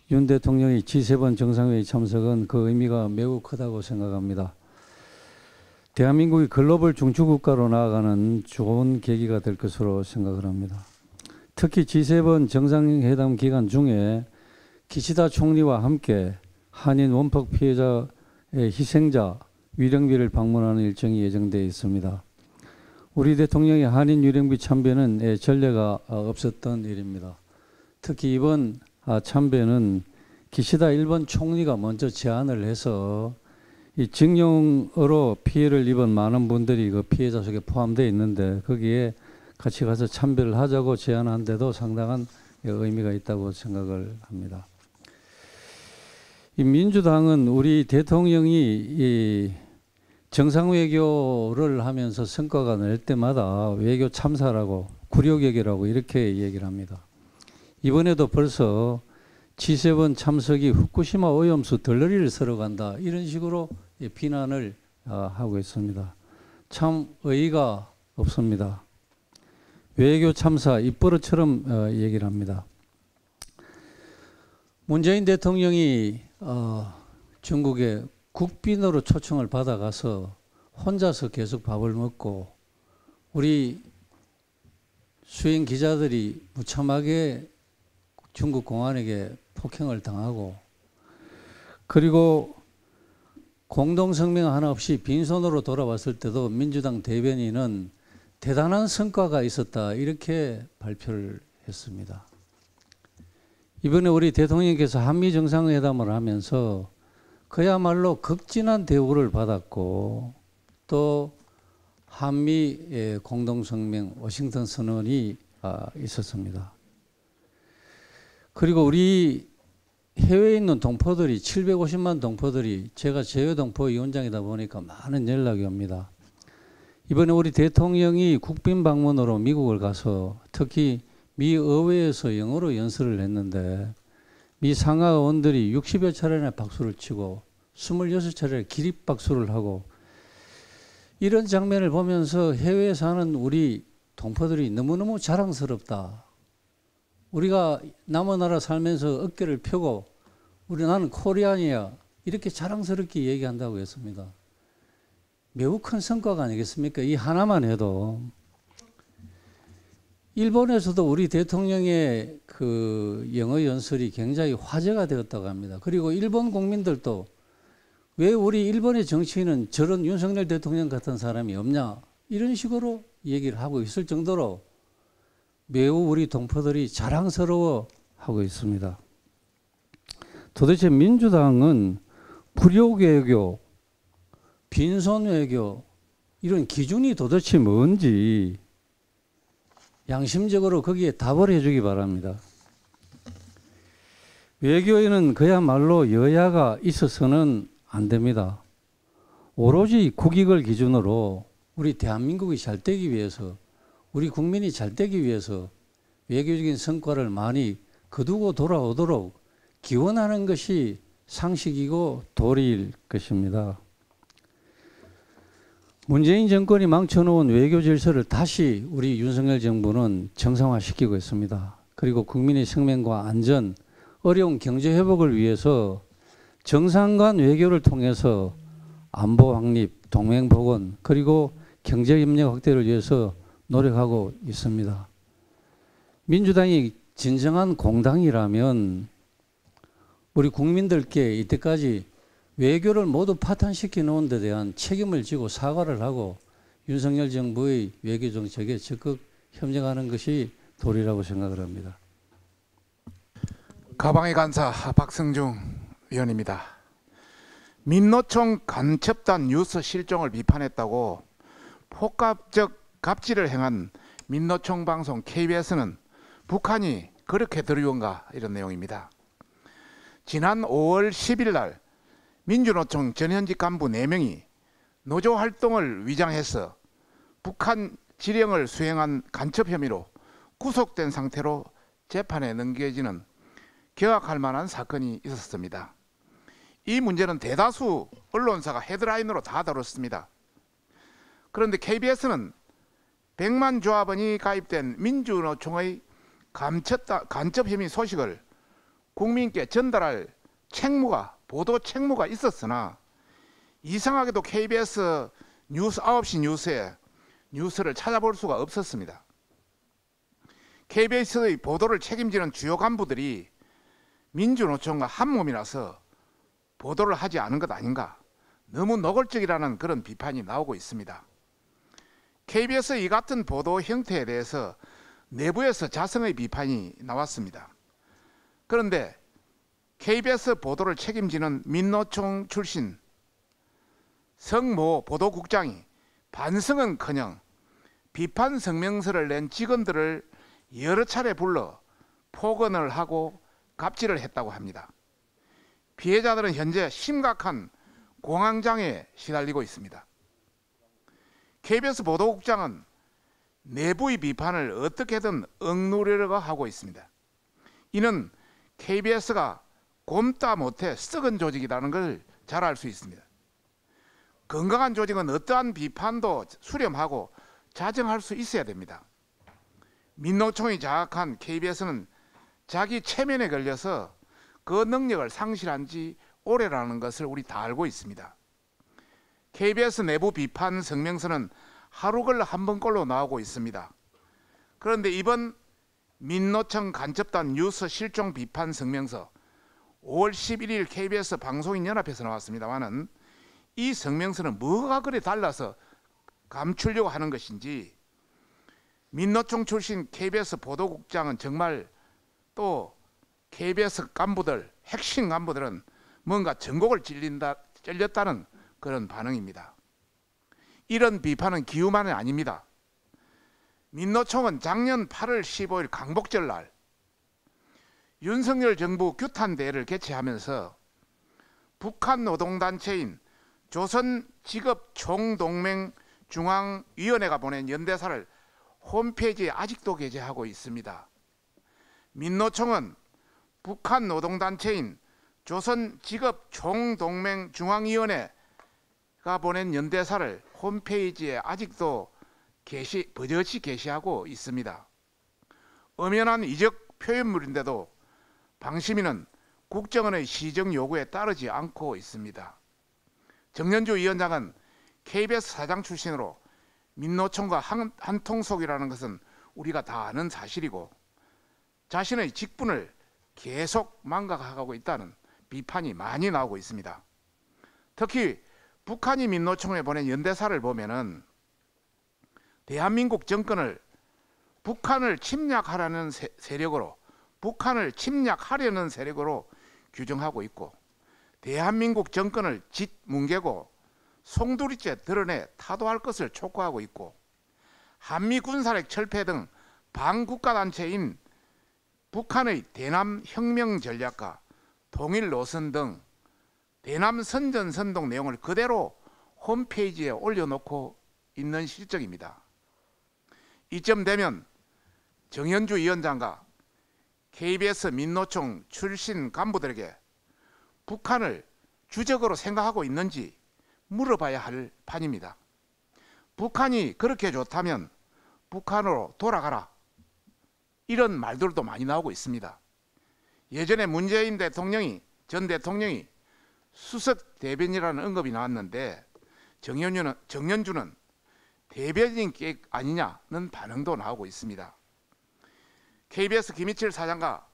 S8: 윤 대통령의 G7 정상회의 참석은 그 의미가 매우 크다고 생각합니다. 대한민국이 글로벌 중추국가로 나아가는 좋은 계기가 될 것으로 생각을 합니다. 특히 G7 정상회담 기간 중에 기시다 총리와 함께 한인 원폭 피해자의 희생자 위령비를 방문하는 일정이 예정되어 있습니다. 우리 대통령의 한인 위령비 참배는 전례가 없었던 일입니다. 특히 이번 참배는 기시다 일본 총리가 먼저 제안을 해서 이 징용으로 피해를 입은 많은 분들이 그 피해자 속에 포함되어 있는데 거기에 같이 가서 참배를 하자고 제안한 데도 상당한 의미가 있다고 생각을 합니다. 이 민주당은 우리 대통령이 이 정상외교를 하면서 성과가 낼 때마다 외교 참사라고 굴욕외교라고 이렇게 얘기를 합니다. 이번에도 벌써 G7 참석이 후쿠시마 오염수 덜러리를 썰어 간다 이런 식으로 비난을 하고 있습니다. 참 의의가 없습니다. 외교 참사 입버릇처럼 얘기를 합니다. 문재인 대통령이 중국에 국빈으로 초청을 받아가서 혼자서 계속 밥을 먹고 우리 수행 기자들이 무참하게 중국 공안에게 폭행을 당하고 그리고 공동성명 하나 없이 빈손으로 돌아왔을 때도 민주당 대변인은 대단한 성과가 있었다 이렇게 발표를 했습니다. 이번에 우리 대통령께서 한미 정상회담을 하면서 그야말로 극진한 대우를 받았고 또 한미 공동성명 워싱턴 선언이 있었습니다. 그리고 우리 해외에 있는 동포들이 750만 동포들이 제가 제외동포위원장이다 보니까 많은 연락이 옵니다. 이번에 우리 대통령이 국빈 방문으로 미국을 가서 특히 미 의회에서 영어로 연설을 했는데 미 상하 의원들이 60여 차례나 박수를 치고 26차례 기립박수를 하고 이런 장면을 보면서 해외에 사는 우리 동포들이 너무너무 자랑스럽다. 우리가 남의 나라 살면서 어깨를 펴고 나는 코리안이야 이렇게 자랑스럽게 얘기한다고 했습니다. 매우 큰 성과가 아니겠습니까? 이 하나만 해도 일본에서도 우리 대통령의 그 영어 연설이 굉장히 화제가 되었다고 합니다. 그리고 일본 국민들도 왜 우리 일본의 정치인은 저런 윤석열 대통령 같은 사람이 없냐 이런 식으로 얘기를 하고 있을 정도로 매우 우리 동포들이 자랑스러워 하고 있습니다. 도대체 민주당은 불효 외교, 빈손 외교 이런 기준이 도대체 뭔지 양심적으로 거기에 답을 해주기 바랍니다. 외교에는 그야말로 여야가 있어서는 안 됩니다. 오로지 국익을 기준으로 우리 대한민국이 잘 되기 위해서, 우리 국민이 잘 되기 위해서 외교적인 성과를 많이 거두고 돌아오도록 기원하는 것이 상식이고 도리일 것입니다. 문재인 정권이 망쳐놓은 외교 질서를 다시 우리 윤석열 정부는 정상화시키고 있습니다. 그리고 국민의 생명과 안전, 어려운 경제 회복을 위해서 정상 간 외교를 통해서 안보 확립, 동맹 복원, 그리고 경제 협력 확대를 위해서 노력하고 있습니다. 민주당이 진정한 공당이라면 우리 국민들께 이때까지 외교를 모두 파탄시켜 놓은 데 대한 책임을 지고 사과를 하고 윤석열 정부의 외교 정책에 적극 협력하는 것이 도리라고 생각을 합니다.
S9: 가방의 간사 박성중 의원입니다. 민노총 간첩단 뉴스 실종을 비판했다고 폭압적 갑질을 행한 민노총 방송 KBS는 북한이 그렇게 두려운가 이런 내용입니다. 지난 5월 10일 날 민주노총 전현직 간부 4명이 노조 활동을 위장해서 북한 지령을 수행한 간첩 혐의로 구속된 상태로 재판에 넘겨지는 경악할 만한 사건이 있었습니다. 이 문제는 대다수 언론사가 헤드라인으로 다 다뤘습니다. 그런데 KBS는 100만 조합원이 가입된 민주노총의 간첩 혐의 소식을 국민께 전달할 책무가, 보도 책무가 있었으나 이상하게도 KBS 뉴스 9시 뉴스에 뉴스를 찾아볼 수가 없었습니다. KBS의 보도를 책임지는 주요 간부들이 민주노총과 한몸이라서 보도를 하지 않은 것 아닌가, 너무 노골적이라는 그런 비판이 나오고 있습니다. KBS의 이 같은 보도 형태에 대해서 내부에서 자성의 비판이 나왔습니다. 그런데 KBS 보도를 책임지는 민노총 출신 성모 보도국장이 반성은커녕 비판 성명서를 낸 직원들을 여러 차례 불러 폭언을 하고 갑질을 했다고 합니다. 피해자들은 현재 심각한 공황장애에 시달리고 있습니다. KBS 보도국장은 내부의 비판을 어떻게든 억누르려고 하고 있습니다. 이는 KBS가 곰따 못해 썩은 조직이라는 걸 잘 알 수 있습니다. 건강한 조직은 어떠한 비판도 수렴하고 자정할 수 있어야 됩니다. 민노총이 장악한 KBS는 자기 체면에 걸려서 그 능력을 상실한 지 오래라는 것을 우리 다 알고 있습니다. KBS 내부 비판 성명서는 하루 걸러 한 번꼴로 나오고 있습니다. 그런데 이번 민노총 간첩단 뉴스 실종 비판 성명서 5월 11일 KBS 방송인연합에서 나왔습니다만은 이 성명서는 뭐가 그리 달라서 감추려고 하는 것인지 민노총 출신 KBS 보도국장은 정말 또 KBS 간부들, 핵심 간부들은 뭔가 전곡을 찔렸다는 그런 반응입니다. 이런 비판은 기우만이 아닙니다. 민노총은 작년 8월 15일 강복절 날 윤석열 정부 규탄대회를 개최하면서 북한 노동단체인 조선직업총동맹중앙위원회가 보낸 연대사를 홈페이지에 아직도 게재하고 있습니다. 민노총은 북한 노동단체인 조선직업총동맹중앙위원회가 보낸 연대사를 홈페이지에 아직도 버젓이 게시하고 있습니다. 엄연한 이적 표현물인데도 방심위는 국정원의 시정 요구에 따르지 않고 있습니다. 정년주 위원장은 KBS 사장 출신으로 민노총과 한통속이라는 것은 우리가 다 아는 사실이고 자신의 직분을 계속 망각하고 있다는 비판이 많이 나오고 있습니다. 특히 북한이 민노총에 보낸 연대사를 보면은 대한민국 정권을 북한을 침략하려는 세력으로 규정하고 있고 대한민국 정권을 짓뭉개고 송두리째 드러내 타도할 것을 촉구하고 있고 한미 군사력 철폐 등 반국가단체인 북한의 대남 혁명 전략과 통일 노선 등 대남 선전선동 내용을 그대로 홈페이지에 올려놓고 있는 실정입니다. 이쯤 되면 정현주 위원장과 KBS 민노총 출신 간부들에게 북한을 주적으로 생각하고 있는지 물어봐야 할 판입니다. 북한이 그렇게 좋다면 북한으로 돌아가라, 이런 말들도 많이 나오고 있습니다. 예전에 문재인 전 대통령이 수석 대변이라는 언급이 나왔는데 정현주는 대변인 계획 아니냐는 반응도 나오고 있습니다. KBS 김희칠 사장과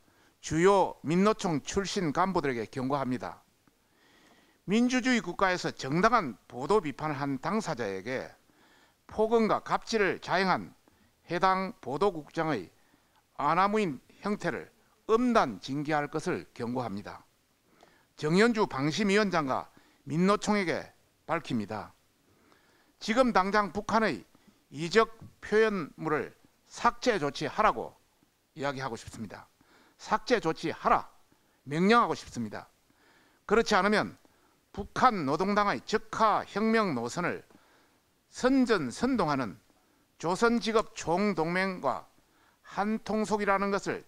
S9: 주요 민노총 출신 간부들에게 경고합니다. 민주주의 국가에서 정당한 보도 비판을 한 당사자에게 폭언과 갑질을 자행한 해당 보도국장의 아나무인 형태를 엄단 징계할 것을 경고합니다. 정현주 방심위원장과 민노총에게 밝힙니다. 지금 당장 북한의 이적 표현물을 삭제 조치하라고 이야기하고 싶습니다. 삭제 조치하라, 명령하고 싶습니다. 그렇지 않으면 북한 노동당의 적화 혁명 노선을 선전선동하는 조선직업 총동맹과 한통속이라는 것을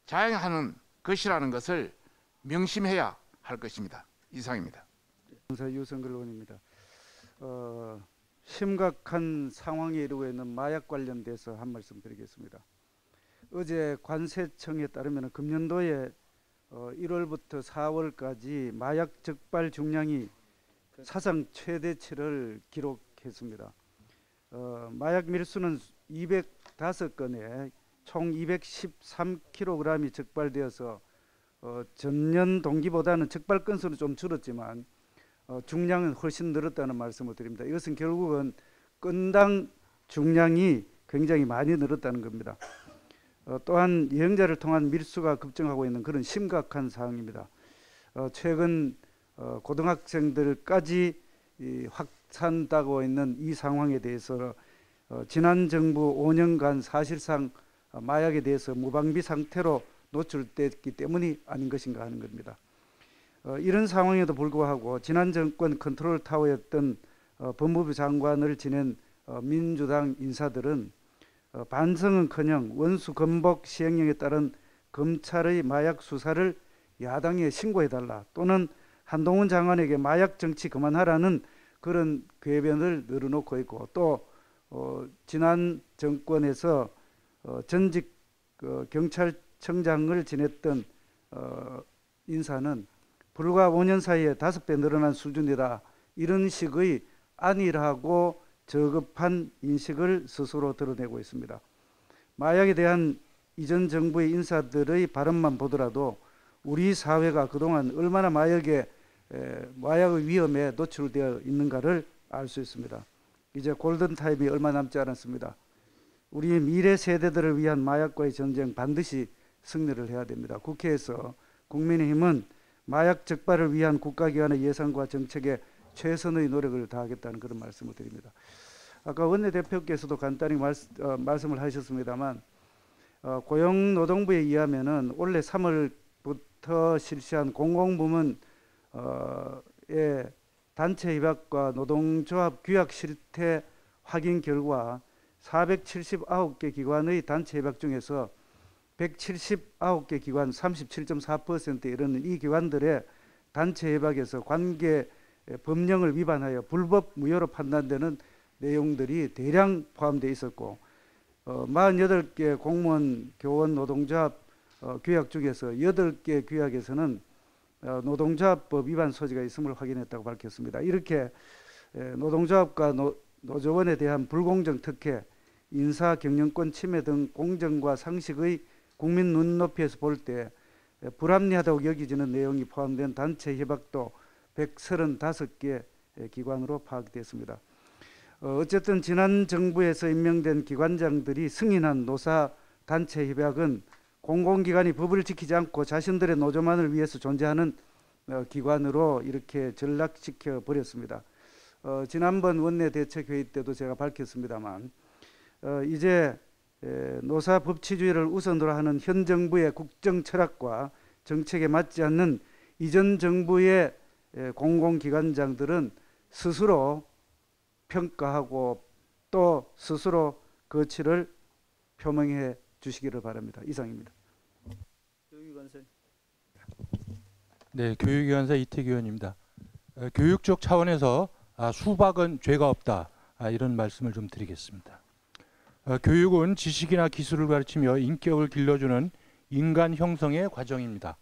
S9: 자행하는 것이라는 것을 명심해야 할 것입니다. 이상입니다.
S10: 유성글 의원입니다. 심각한 상황에 이르고 있는 마약 관련돼서 한 말씀 드리겠습니다. 어제 관세청에 따르면 금년도에 1월부터 4월까지 마약 적발 중량이 사상 최대치를 기록했습니다. 마약 밀수는 205건에 총 213kg이 적발되어서 전년 동기보다는 적발 건수는 좀 줄었지만 중량은 훨씬 늘었다는 말씀을 드립니다. 이것은 결국은 건당 중량이 굉장히 많이 늘었다는 겁니다. 또한 여행자를 통한 밀수가 급증하고 있는 그런 심각한 상황입니다. 최근 고등학생들까지 확산되고 있는 이 상황에 대해서 지난 정부 5년간 사실상 마약에 대해서 무방비 상태로 노출됐기 때문이 아닌 것인가 하는 겁니다. 이런 상황에도 불구하고 지난 정권 컨트롤 타워였던 법무부 장관을 지낸 민주당 인사들은 반성은커녕 원수 건복 시행령에 따른 검찰의 마약 수사를 야당에 신고해달라, 또는 한동훈 장관에게 마약 정치 그만하라는 그런 궤변을 늘어놓고 있고, 또 지난 정권에서 전직 경찰청장을 지냈던 인사는 불과 5년 사이에 5배 늘어난 수준이다, 이런 식의 안일하고 저급한 인식을 스스로 드러내고 있습니다. 마약에 대한 이전 정부의 인사들의 발언만 보더라도 우리 사회가 그동안 얼마나 마약의 위험에 노출되어 있는가를 알 수 있습니다. 이제 골든타임이 얼마 남지 않았습니다. 우리 미래 세대들을 위한 마약과의 전쟁 반드시 승리를 해야 됩니다. 국회에서 국민의힘은 마약 적발을 위한 국가기관의 예산과 정책에 최선의 노력을 다하겠다는 그런 말씀을 드립니다. 아까 원내대표께서도 간단히 말씀을 하셨습니다만 고용노동부에 의하면은 올해 3월부터 실시한 공공부문의 단체 협약과 노동조합 규약 실태 확인 결과 479개 기관의 단체 협약 중에서 179개 기관 37.4%에 이르는 이 기관들의 단체 협약에서 관계 법령을 위반하여 불법 무효로 판단되는 내용들이 대량 포함되어 있었고 48개 공무원 교원 노동조합 규약 중에서 8개 규약에서는 노동조합법 위반 소지가 있음을 확인했다고 밝혔습니다. 이렇게 노동조합과 노조원에 대한 불공정 특혜, 인사 경영권 침해 등 공정과 상식의 국민 눈높이에서 볼 때 불합리하다고 여기지는 내용이 포함된 단체 협약도 135개 기관으로 파악됐습니다. 어쨌든 지난 정부에서 임명된 기관장들이 승인한 노사 단체 협약은 공공기관이 법을 지키지 않고 자신들의 노조만을 위해서 존재하는 기관으로 이렇게 전락시켜 버렸습니다. 지난번 원내대책회의 때도 제가 밝혔습니다만 이제 노사 법치주의를 우선으로 하는 현 정부의 국정 철학과 정책에 맞지 않는 이전 정부의 공공기관장들은 스스로 평가하고 또 스스로 거취를 표명해 주시기를 바랍니다. 이상입니다.
S11: 네, 교육위원사 이태규 의원입니다. 교육적 차원에서 수박은 죄가 없다, 이런 말씀을 좀 드리겠습니다. 교육은 지식이나 기술을 가르치며 인격을 길러주는 인간 형성의 과정입니다.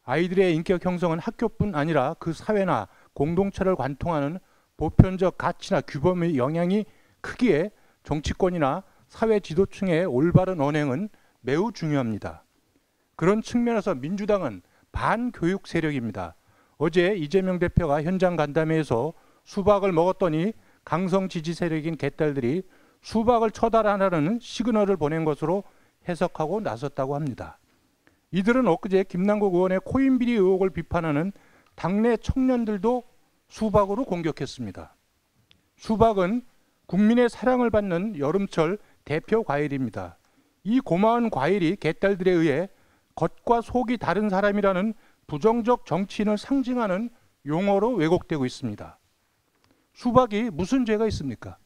S11: 아이들의 인격 형성은 학교뿐 아니라 그 사회나 공동체를 관통하는 보편적 가치나 규범의 영향이 크기에 정치권이나 사회 지도층의 올바른 언행은 매우 중요합니다. 그런 측면에서 민주당은 반교육 세력입니다. 어제 이재명 대표가 현장 간담회에서 수박을 먹었더니 강성 지지 세력인 개딸들이 수박을 처단하라는 시그널을 보낸 것으로 해석하고 나섰다고 합니다. 이들은 엊그제 김남국 의원의 코인 비리 의혹을 비판하는 당내 청년들도 수박으로 공격했습니다. 수박은 국민의 사랑을 받는 여름철 대표 과일입니다. 이 고마운 과일이 개딸들에 의해 겉과 속이 다른 사람이라는 부정적 정치인을 상징하는 용어로 왜곡되고 있습니다. 수박이 무슨 죄가 있습니까?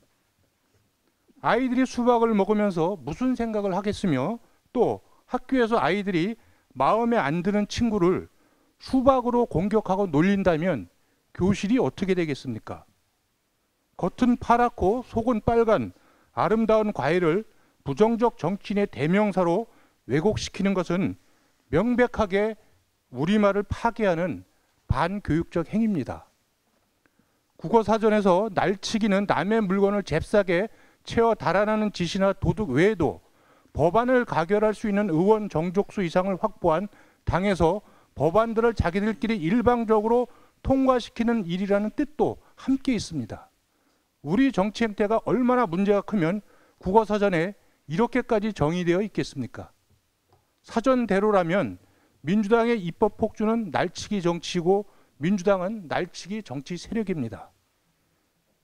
S11: 아이들이 수박을 먹으면서 무슨 생각을 하겠으며 또 학교에서 아이들이 마음에 안 드는 친구를 수박으로 공격하고 놀린다면 교실이 어떻게 되겠습니까? 겉은 파랗고 속은 빨간 아름다운 과일을 부정적 정치인의 대명사로 왜곡시키는 것은 명백하게 우리말을 파괴하는 반교육적 행위입니다. 국어사전에서 날치기는 남의 물건을 잽싸게 채워 달아나는 짓이나 도둑 외에도 법안을 가결할 수 있는 의원 정족수 이상을 확보한 당에서 법안들을 자기들끼리 일방적으로 통과시키는 일이라는 뜻도 함께 있습니다. 우리 정치 행태가 얼마나 문제가 크면 국어사전에 이렇게까지 정의되어 있겠습니까? 사전대로라면 민주당의 입법 폭주는 날치기 정치이고 민주당은 날치기 정치 세력입니다.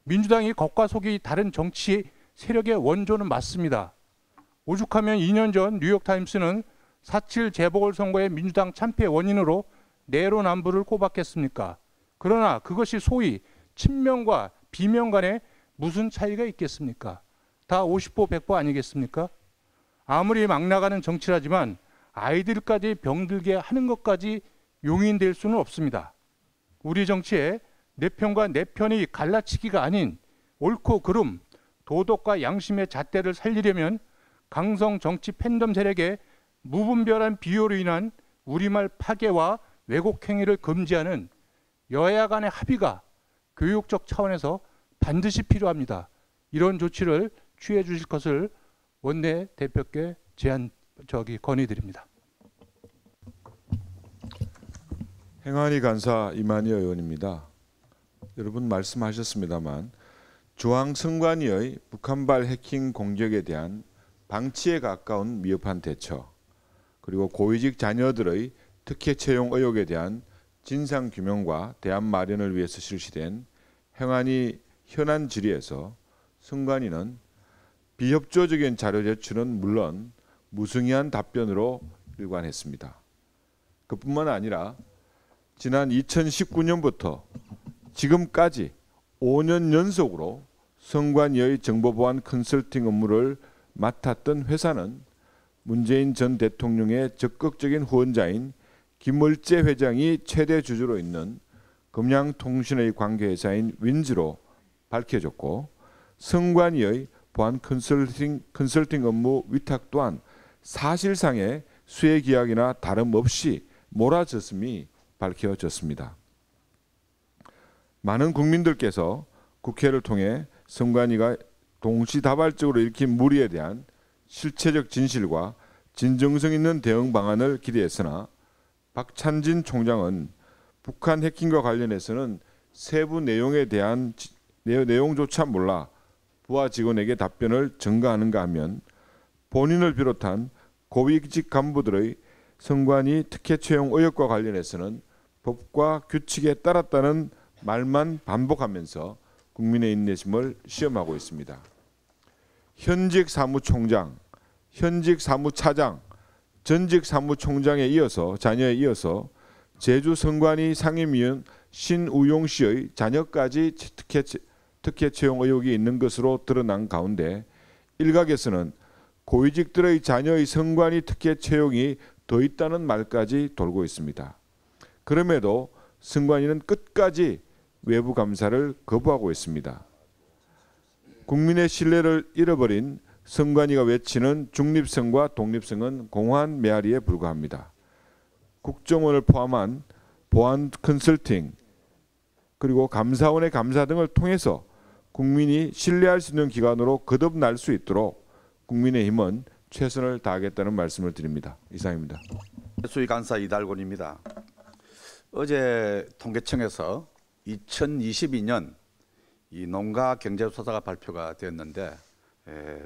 S11: 민주당이 겉과 속이 다른 정치 세력의 원조는 맞습니다. 오죽하면 2년 전 뉴욕타임스는 4.7 재보궐선거의 민주당 참패 원인으로 내로남불을 꼬박했습니까? 그러나 그것이 소위 친명과 비명 간에 무슨 차이가 있겠습니까? 다 50보 100보 아니겠습니까? 아무리 막 나가는 정치라지만 아이들까지 병들게 하는 것까지 용인될 수는 없습니다. 우리 정치에 내 편과 내 편이 갈라치기가 아닌 옳고 그름, 도덕과 양심의 잣대를 살리려면 강성 정치 팬덤 세력의 무분별한 비호로 인한 우리말 파괴와 왜곡 행위를 금지하는 여야 간의 합의가 교육적 차원에서 반드시 필요합니다. 이런 조치를 취해 주실 것을 원내 대표께 건의드립니다.
S12: 행안위 간사 이만희 의원입니다. 여러분 말씀하셨습니다만 중앙선관위의 북한발 해킹 공격에 대한 방치에 가까운 미흡한 대처, 그리고 고위직 자녀들의 특혜 채용 의혹에 대한 진상규명과 대안 마련을 위해서 실시된 행안위 현안 질의에서 선관위는 비협조적인 자료 제출은 물론 무성의한 답변으로 일관했습니다. 그뿐만 아니라 지난 2019년부터 지금까지 5년 연속으로 선관위의 정보보안 컨설팅 업무를 맡았던 회사는 문재인 전 대통령의 적극적인 후원자인 김을재 회장이 최대 주주로 있는 금양통신의 관계회사인 윈즈로 밝혀졌고, 선관위의 보안 컨설팅 업무 위탁 또한 사실상의 수혜계약이나 다름없이 몰아졌음이 밝혀졌습니다. 많은 국민들께서 국회를 통해 선관위가 동시다발적으로 읽힌 무리에 대한 실체적 진실과 진정성 있는 대응 방안을 기대했으나 박찬진 총장은 북한 해킹과 관련해서는 세부 내용에 대한 내용조차 몰라 부하 직원에게 답변을 전가하는가 하면 본인을 비롯한 고위직 간부들의 선관위 특혜 채용 의혹과 관련해서는 법과 규칙에 따랐다는 말만 반복하면서 국민의 인내심을 시험하고 있습니다. 현직 사무총장, 현직 사무차장, 전직 사무총장에 이어서 자녀에 이어서 제주 선관위 상임위원 신우용 씨의 자녀까지 특혜 채용 의혹이 있는 것으로 드러난 가운데 일각에서는 고위직들의 자녀의 선관위 특혜 채용이 더 있다는 말까지 돌고 있습니다. 그럼에도 선관위는 끝까지 외부 감사를 거부하고 있습니다. 국민의 신뢰를 잃어버린 선관위가 외치는 중립성과 독립성은 공허한 메아리에 불과합니다. 국정원을 포함한 보안 컨설팅 그리고 감사원의 감사 등을 통해서 국민이 신뢰할 수 있는 기관으로 거듭날 수 있도록 국민의힘은 최선을 다하겠다는 말씀을 드립니다. 이상입니다.
S13: 수의간사 이달곤입니다. 어제 통계청에서 2022년 이 농가 경제조사가 발표가 되었는데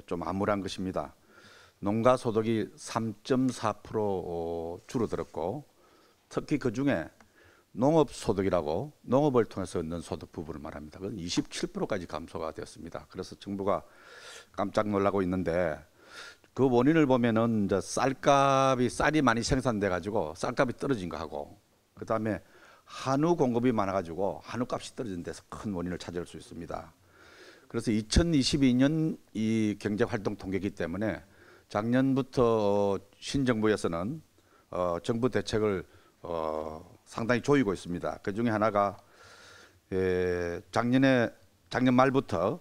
S13: 좀 암울한 것입니다. 농가 소득이 3.4% 줄어들었고 특히 그 중에 농업 소득이라고 농업을 통해서 얻는 소득 부분을 말합니다. 그건 27%까지 감소가 되었습니다. 그래서 정부가 깜짝 놀라고 있는데 그 원인을 보면은 이제 쌀이 많이 생산돼 가지고 쌀값이 떨어진 거하고 그다음에 한우 공급이 많아 가지고 한우 값이 떨어진 데서 큰 원인을 찾을 수 있습니다. 그래서 2022년 이 경제 활동 통계이기 때문에 작년부터 신정부에서는 정부 대책을 상당히 조이고 있습니다. 그 중에 하나가 작년 말부터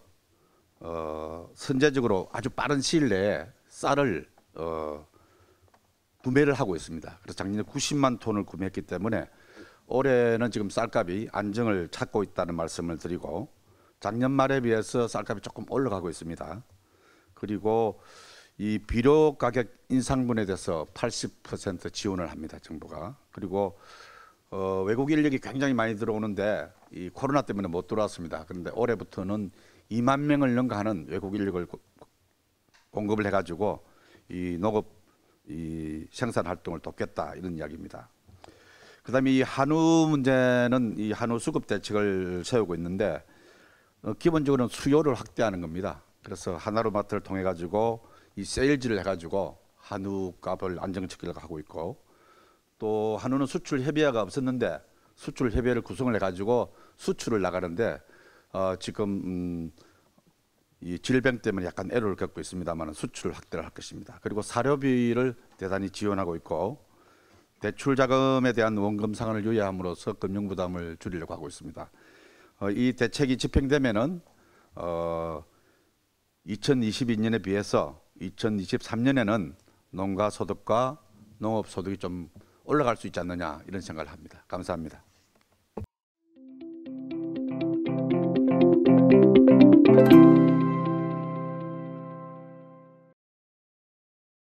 S13: 선제적으로 아주 빠른 시일 내에 쌀을 구매를 하고 있습니다. 그래서 작년에 90만 톤을 구매했기 때문에 올해는 지금 쌀값이 안정을 찾고 있다는 말씀을 드리고 작년 말에 비해서 쌀값이 조금 올라가고 있습니다. 그리고 이 비료 가격 인상분에 대해서 80% 지원을 합니다. 정부가. 그리고 외국 인력이 굉장히 많이 들어오는데 이 코로나 때문에 못 들어왔습니다. 그런데 올해부터는 2만 명을 능가하는 외국 인력을 공급을 해가지고 이 농업 이 생산 활동을 돕겠다 이런 이야기입니다. 그다음에 이 한우 문제는 이 한우 수급 대책을 세우고 있는데 기본적으로는 수요를 확대하는 겁니다. 그래서 하나로마트를 통해 가지고 이 세일즈를 해가지고 한우 값을 안정시키려고 하고 있고 또 한우는 수출 협의회가 없었는데 수출 협의회를 구성을 해가지고 수출을 나가는데 지금 이 질병 때문에 약간 애로를 겪고 있습니다만 수출 확대를 할 것입니다. 그리고 사료비를 대단히 지원하고 있고 대출 자금에 대한 원금 상한을 유예함으로써 금융 부담을 줄이려고 하고 있습니다. 이 대책이 집행되면은 2022년에 비해서 2023년에는 농가 소득과 농업 소득이 좀 올라갈 수 있지 않느냐 이런 생각을 합니다. 감사합니다.